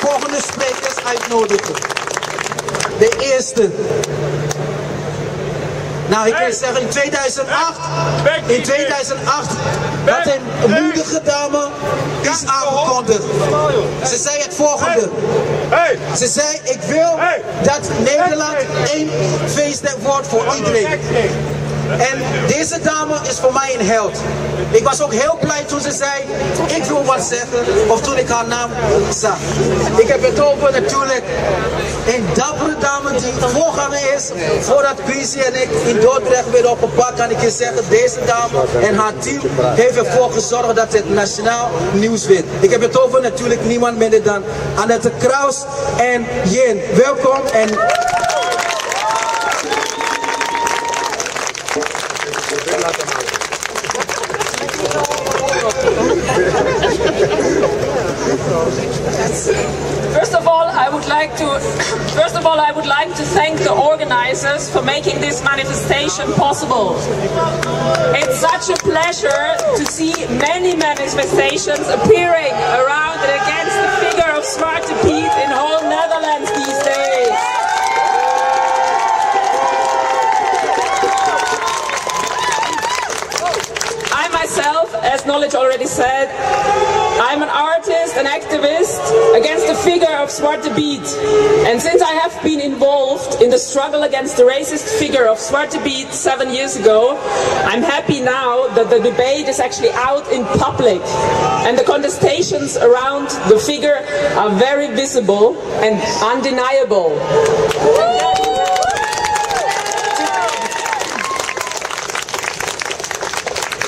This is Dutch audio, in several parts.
volgende sprekers uitnodigen. De eerste. Nou, ik kan zeggen, in 2008 had een moedige dame iets aangekondigd. Ze zei het volgende. Ze zei, ik wil dat Nederland één feest wordt voor iedereen. En deze dame is voor mij een held. Ik was ook heel blij toen ze zei, ik wil wat zeggen, of toen ik haar naam zag. Ik heb het over natuurlijk een dappere dame die voorganger is, voordat Chrissy en ik in Dordrecht weer opgepakt, kan ik je zeggen, deze dame en haar team heeft ervoor gezorgd dat het nationaal nieuws werd. Ik heb het over natuurlijk niemand minder dan Annette, Krauss en Jen. Welkom en... First of all, I would like to thank the organizers for making this manifestation possible. It's such a pleasure to see many manifestations appearing around and against the figure of Zwarte Piet in whole Netherlands these days. I myself, as Knowledge already said, I'm an artist, an activist against the figure of Zwarte Piet. And since I have been involved in the struggle against the racist figure of Zwarte Piet 7 years ago, I'm happy now that the debate is actually out in public. And the contestations around the figure are very visible and undeniable.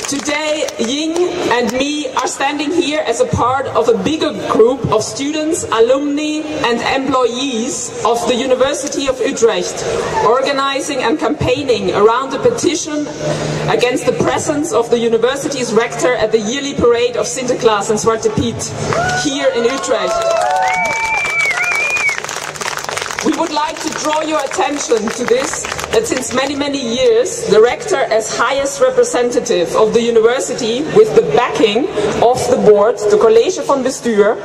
Today, Ying and me are standing here as a part of a bigger group of students, alumni and employees of the University of Utrecht, organizing and campaigning around a petition against the presence of the university's rector at the yearly parade of Sinterklaas and Zwarte Piet here in Utrecht. We would like to draw your attention to this, that since many years, the rector as highest representative of the university, with the backing of the board, the College van Bestuur,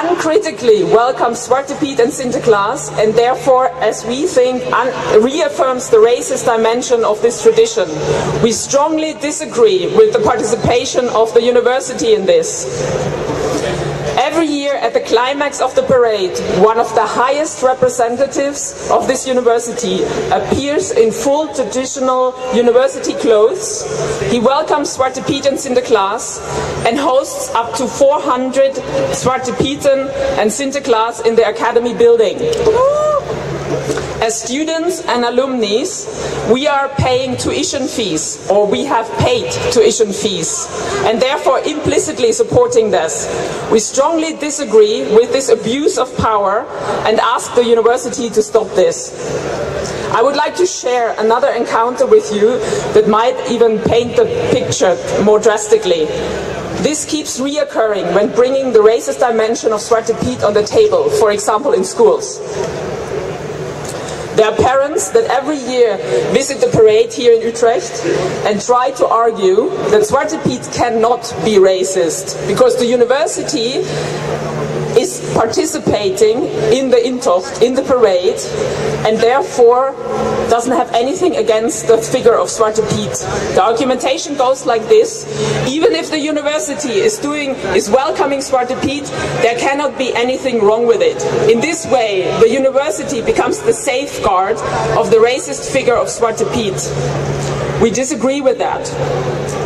uncritically welcomes Zwarte Piet and Sinterklaas, and therefore, as we think, reaffirms the racist dimension of this tradition. We strongly disagree with the participation of the university in this. Every year at the climax of the parade, one of the highest representatives of this university appears in full traditional university clothes. He welcomes Zwarte Piet and Sinterklaas and hosts up to 400 Zwarte Pieten and Sinterklaas in the academy building. As students and alumni, we are paying tuition fees, or we have paid tuition fees, and therefore implicitly supporting this. We strongly disagree with this abuse of power and ask the university to stop this. I would like to share another encounter with you that might even paint the picture more drastically. This keeps reoccurring when bringing the racist dimension of Zwarte Piet on the table, for example in schools. There are parents that every year visit the parade here in Utrecht and try to argue that Zwarte Piet cannot be racist because the university is participating in the intocht, in the parade, and therefore doesn't have anything against the figure of Zwarte Piet. The argumentation goes like this: even if the university is welcoming Zwarte Piet, there cannot be anything wrong with it. In this way, the university becomes the safeguard of the racist figure of Zwarte Piet. We disagree with that.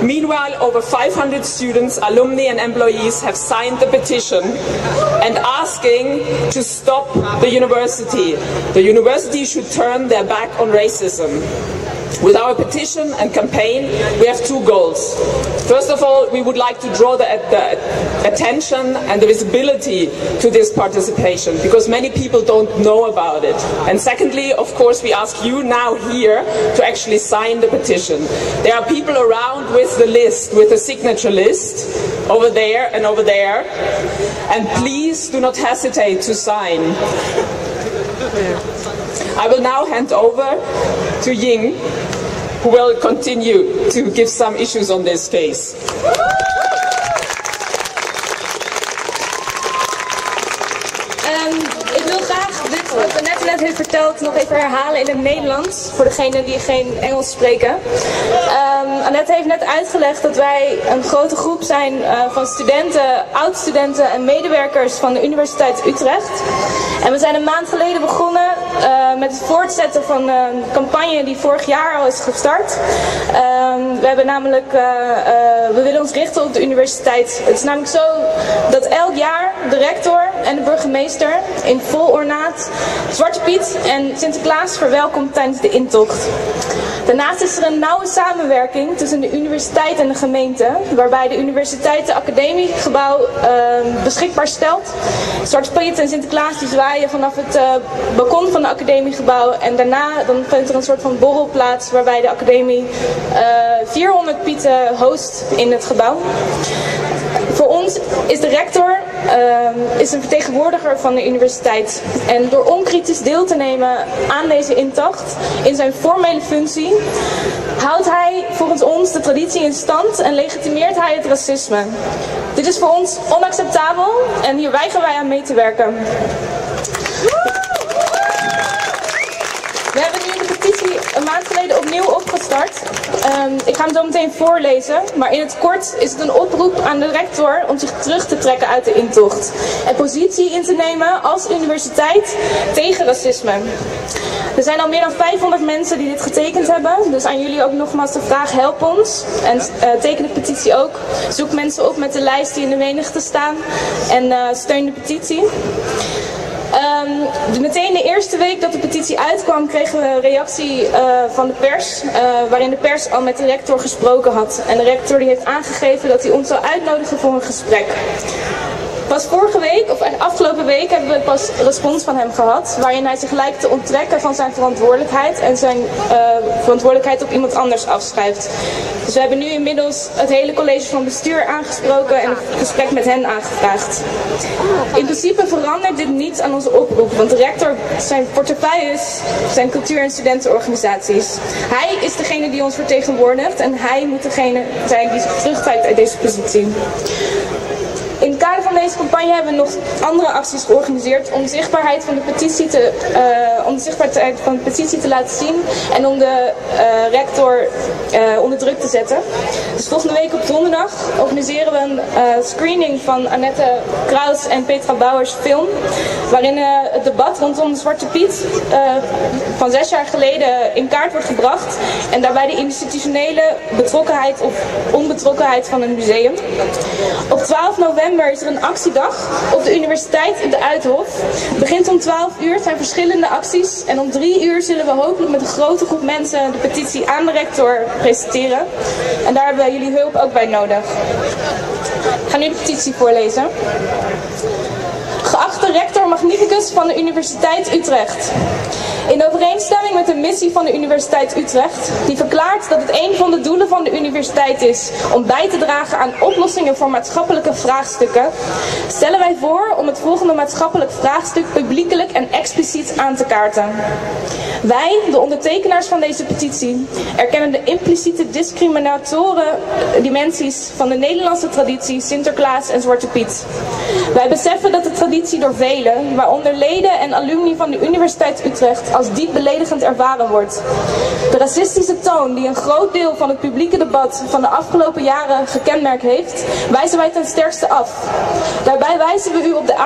Meanwhile, over 500 students, alumni and employees have signed the petition and asking to stop the university. The university should turn their back on racism. With our petition and campaign, we have two goals. First of all, we would like to draw the attention and the visibility to this participation, because many people don't know about it. And secondly, of course, we ask you now here to actually sign the petition. There are people around with the list, with the signature list, over there and over there. And please do not hesitate to sign. I will now hand over to Ying, who will continue to give some issues on this case. Annette heeft verteld nog even herhalen in het Nederlands, voor degenen die geen Engels spreken. Annette heeft net uitgelegd dat wij een grote groep zijn van studenten, oud-studenten en medewerkers van de Universiteit Utrecht. En we zijn een maand geleden begonnen met het voortzetten van een campagne die vorig jaar al is gestart. We hebben namelijk, we willen ons richten op de universiteit. Het is namelijk zo dat elk jaar de rector en de burgemeester in vol ornaat Zwarte Piet en Sinterklaas verwelkomt tijdens de intocht. Daarnaast is er een nauwe samenwerking tussen de universiteit en de gemeente, waarbij de universiteit het academiegebouw beschikbaar stelt. Zwarte Piet en Sinterklaas die zwaaien vanaf het balkon van het academiegebouw en daarna dan vindt er een soort van borrel plaats waarbij de academie 400 pieten host in het gebouw. Voor ons is de rector is een vertegenwoordiger van de universiteit. En door onkritisch deel te nemen aan deze intocht in zijn formele functie, houdt hij volgens ons de traditie in stand en legitimeert hij het racisme. Dit is voor ons onacceptabel en hier weigeren wij aan mee te werken. We hebben nu de petitie een maand geleden opnieuw opgestart. Ik ga hem zo meteen voorlezen, maar in het kort is het een oproep aan de rector om zich terug te trekken uit de intocht en positie in te nemen als universiteit tegen racisme. Er zijn al meer dan 500 mensen die dit getekend hebben, dus aan jullie ook nogmaals de vraag: help ons en teken de petitie ook. Zoek mensen op met de lijst die in de menigte staan en steun de petitie. Meteen de eerste week dat de petitie uitkwam kregen we een reactie van de pers, waarin de pers al met de rector gesproken had. En de rector die heeft aangegeven dat hij ons zou uitnodigen voor een gesprek. Pas vorige week, of afgelopen week, hebben we pas respons van hem gehad, waarin hij zich lijkt te onttrekken van zijn verantwoordelijkheid en zijn verantwoordelijkheid op iemand anders afschuift. Dus we hebben nu inmiddels het hele college van bestuur aangesproken en een gesprek met hen aangevraagd. In principe verandert dit niet aan onze oproep, want de rector, zijn portefeuille zijn cultuur- en studentenorganisaties. Hij is degene die ons vertegenwoordigt en hij moet degene zijn die zich terugtrekt uit deze positie. In het kader van deze campagne hebben we nog andere acties georganiseerd om de zichtbaarheid van de petitie te laten zien en om de rector onder druk te zetten. Dus volgende week op donderdag organiseren we een screening van Annette, Krauss en Petra Bouwers film, waarin het debat rondom de Zwarte Piet van 6 jaar geleden in kaart wordt gebracht en daarbij de institutionele betrokkenheid of onbetrokkenheid van een museum. Op 12 november is er een actiedag op de universiteit in de Uithof. Het begint om 12 uur, het zijn verschillende acties. En om 3 uur zullen we hopelijk met een grote groep mensen de petitie aan de rector presenteren. En daar hebben wij jullie hulp ook bij nodig. Ik ga nu de petitie voorlezen. Geachte rector magnificus van de Universiteit Utrecht. In overeenstemming met de missie van de Universiteit Utrecht, die verklaart dat het een van de doelen van de universiteit is om bij te dragen aan oplossingen voor maatschappelijke vraagstukken, stellen wij voor om het volgende maatschappelijk vraagstuk publiekelijk en expliciet aan te kaarten. Wij, de ondertekenaars van deze petitie, erkennen de impliciete discriminatoren dimensies van de Nederlandse traditie Sinterklaas en Zwarte Piet. Wij beseffen dat de traditie door velen, waaronder leden en alumni van de Universiteit Utrecht, als diep beledigend ervaren wordt. De racistische toon die een groot deel van het publieke debat van de afgelopen jaren gekenmerkt heeft, wijzen wij ten sterkste af. Daarbij wijzen we u op de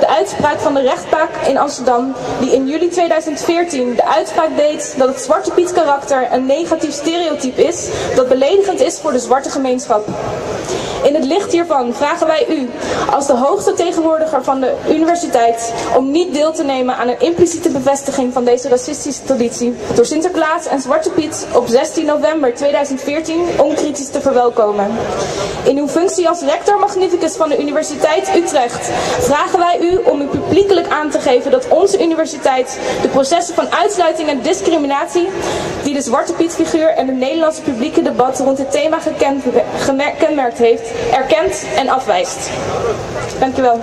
uitspraak van de rechtbank in Amsterdam, die in juli 2014 de uitspraak deed dat het Zwarte Piet karakter een negatief stereotype is dat beledigend is voor de zwarte gemeenschap. In het licht hiervan vragen wij u, als de hoogste tegenwoordiger van de universiteit, om niet deel te nemen aan een impliciete bevestiging van deze racistische traditie door Sinterklaas en Zwarte Piet op 16 november 2014 onkritisch te verwelkomen. In uw functie als rector magnificus van de Universiteit Utrecht vragen wij u om u publiekelijk aan te geven dat onze universiteit de processen van uitsluiting en discriminatie die de Zwarte Piet figuur en het Nederlandse publieke debat rond dit thema gekenmerkt heeft, erkent en afwijst. Dank u wel.